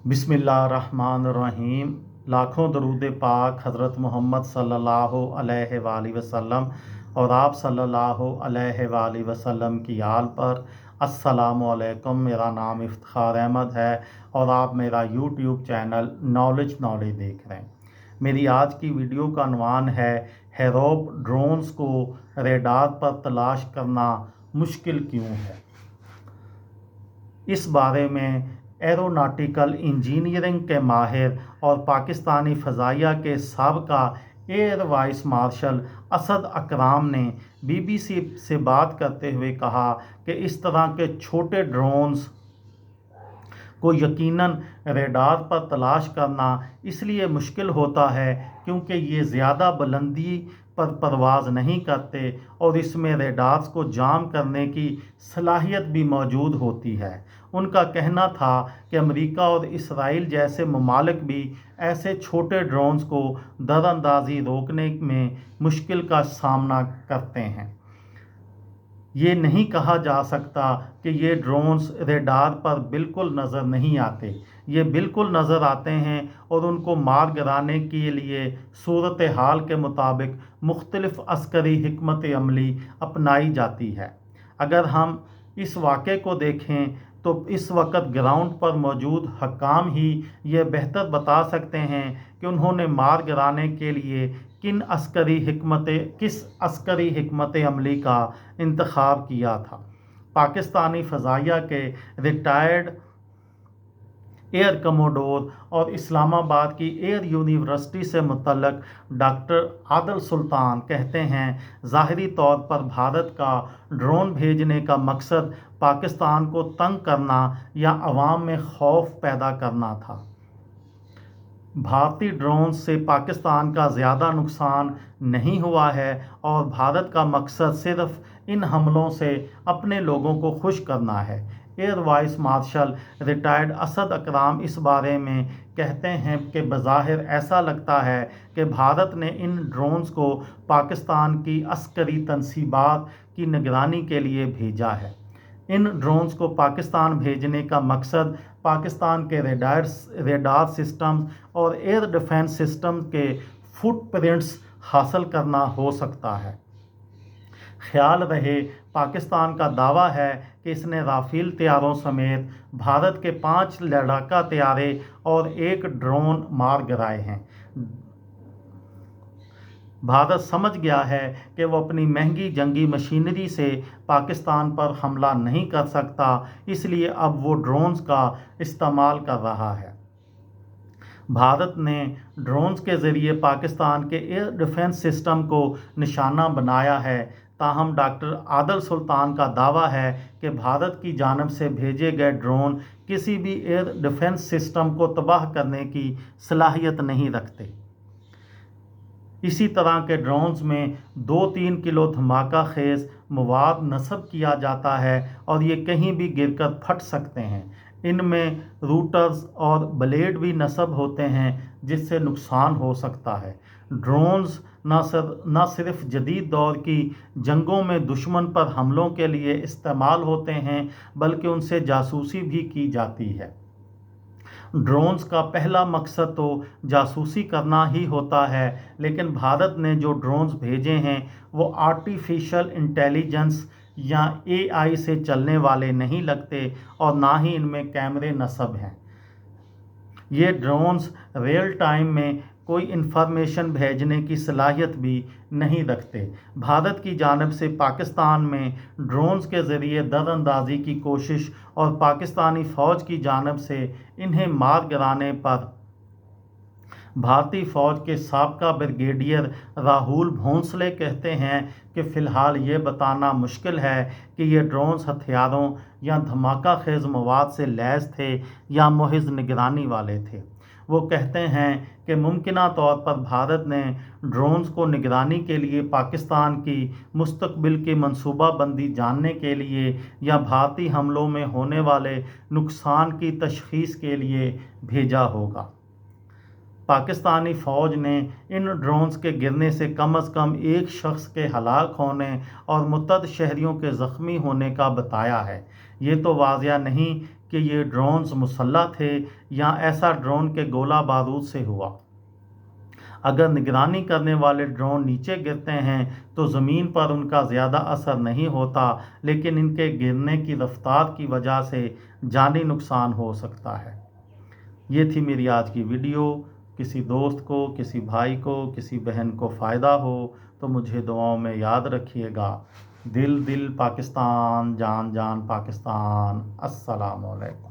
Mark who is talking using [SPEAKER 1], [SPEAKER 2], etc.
[SPEAKER 1] बिस्मिल्लाहिर्रहमानिर्रहीम। लाखों दरूद पाक हज़रत मोहम्मद सल्लल्लाहु अलैहि वसल्लम और आप सल्लल्लाहु अलैहि वसल्लम की आल पर। अस्सलामु अलैकुम। मेरा नाम इफ्तिखार अहमद है और आप मेरा यूट्यूब चैनल नॉलेज देख रहे हैं। मेरी आज की वीडियो का उन्वान है हेरोप ड्रोन्स को रेडार पर तलाश करना मुश्किल क्यों है। इस बारे में एरोनॉटिकल इंजीनियरिंग के माहिर और पाकिस्तानी फ़ज़ाइया के साबका air vice martial Asad Akram ने BBC से बात करते हुए कहा कि इस तरह के छोटे ड्रोन्स को यकीनन रेडार पर तलाश करना इसलिए मुश्किल होता है क्योंकि ये ज़्यादा बुलंदी पर परवाज़ नहीं करते और इसमें रेडार्स को जाम करने की सलाहियत भी मौजूद होती है। उनका कहना था कि अमेरिका और इसराइल जैसे ममालिक भी ऐसे छोटे ड्रोन्स को दरअंदाजी रोकने में मुश्किल का सामना करते हैं। ये नहीं कहा जा सकता कि ये ड्रोन्स रेडार पर बिल्कुल नज़र नहीं आते। ये बिल्कुल नज़र आते हैं और उनको मार गिराने के लिए सूरत हाल के मुताबिक मुख्तलिफ़ अस्करी हिकमत अमली अपनाई जाती है। अगर हम इस वाक़े को देखें तो इस वक्त ग्राउंड पर मौजूद हकाम ही ये बेहतर बता सकते हैं कि उन्होंने मार गिराने के लिए किस अस्करी हिकमत अमली का इंतखाब किया था। पाकिस्तानी फ़ज़ाइया के रिटायर्ड एयर कमोडोर और इस्लामाबाद की एयर यूनिवर्सिटी से मुतल्लक डॉक्टर आदिल सुल्तान कहते हैं, ज़ाहिरी तौर पर भारत का ड्रोन भेजने का मकसद पाकिस्तान को तंग करना या अवाम में खौफ पैदा करना था। भारतीय ड्रोन से पाकिस्तान का ज़्यादा नुकसान नहीं हुआ है और भारत का मकसद सिर्फ इन हमलों से अपने लोगों को खुश करना है। Air vice marshal retired Asad Akram इस बारे में कहते हैं कि बज़ाहिर ऐसा लगता है कि भारत ने इन ड्रोन्स को पाकिस्तान की अस्करी तनसीबात की निगरानी के लिए भेजा है। इन ड्रोन्स को पाकिस्तान भेजने का मकसद पाकिस्तान के रेडार सिस्टम्स और एयर डिफेंस सिस्टम के फुटप्रिंट्स हासिल करना हो सकता है। ख्याल रहे, पाकिस्तान का दावा है कि इसने राफेल तैयारों समेत भारत के 5 लड़ाका तैयारे और 1 ड्रोन मार गिराए हैं। भारत समझ गया है कि वो अपनी महंगी जंगी मशीनरी से पाकिस्तान पर हमला नहीं कर सकता, इसलिए अब वो ड्रोन्स का इस्तेमाल कर रहा है। भारत ने ड्रोन्स के ज़रिए पाकिस्तान के एयर डिफेंस सिस्टम को निशाना बनाया है। ताहम डॉक्टर आदिल सुल्तान का दावा है कि भारत की जानिब से भेजे गए ड्रोन किसी भी एयर डिफेंस सिस्टम को तबाह करने की सलाहियत नहीं रखते। इसी तरह के ड्रोन्स में 2-3 किलो धमाका खेज मवाद नस्ब किया जाता है और ये कहीं भी गिरकर फट सकते हैं। इनमें रूटर्स और ब्लेड भी नस्ब होते हैं जिससे नुकसान हो सकता है। ड्रोन्स न सिर्फ जदीद दौर की जंगों में दुश्मन पर हमलों के लिए इस्तेमाल होते हैं बल्कि उनसे जासूसी भी की जाती है। ड्रोन्स का पहला मकसद तो जासूसी करना ही होता है, लेकिन भारत ने जो ड्रोन्स भेजे हैं वो आर्टिफिशियल इंटेलिजेंस या AI से चलने वाले नहीं लगते और ना ही इनमें कैमरे नस्ब हैं। ये ड्रोन्स रियल टाइम में कोई इन्फॉर्मेशन भेजने की सलाहियत भी नहीं रखते। भारत की जानिब से पाकिस्तान में ड्रोन्स के ज़रिए दरअंदाजी की कोशिश और पाकिस्तानी फ़ौज की जानिब से इन्हें मार गिराने पर भारतीय फ़ौज के साबका ब्रिगेडियर राहुल भोंसले कहते हैं कि फ़िलहाल ये बताना मुश्किल है कि ये ड्रोन्स हथियारों या धमाका खेज मवाद से लैस थे या महज निगरानी वाले थे। वो कहते हैं कि मुमकिना तौर पर भारत ने ड्रोन्स को निगरानी के लिए, पाकिस्तान की मुस्तकबिल की मनसूबाबंदी जानने के लिए या भारतीय हमलों में होने वाले नुकसान की तशख़ीस के लिए भेजा होगा। पाकिस्तानी फ़ौज ने इन ड्रोन्स के गिरने से कम एक शख्स के हलाक होने और मुतअद्दिद शहरियों के ज़ख्मी होने का बताया है। ये तो वाज़िया नहीं کہ یہ ڈرونز مسلح تھے یا ایسا ڈرون کے گولہ بارود سے ہوا۔ اگر نگرانی کرنے والے ڈرون نیچے گرتے ہیں تو زمین پر ان کا زیادہ اثر نہیں ہوتا، لیکن ان کے گرنے کی رفتار کی وجہ سے جانی نقصان ہو سکتا ہے۔ یہ تھی میری آج کی ویڈیو۔ کسی دوست کو، کسی بھائی کو، کسی بہن کو فائدہ ہو تو مجھے دعاؤں میں یاد رکھیے گا۔ دل دل پاکستان، جان جان پاکستان۔ السلام علیکم۔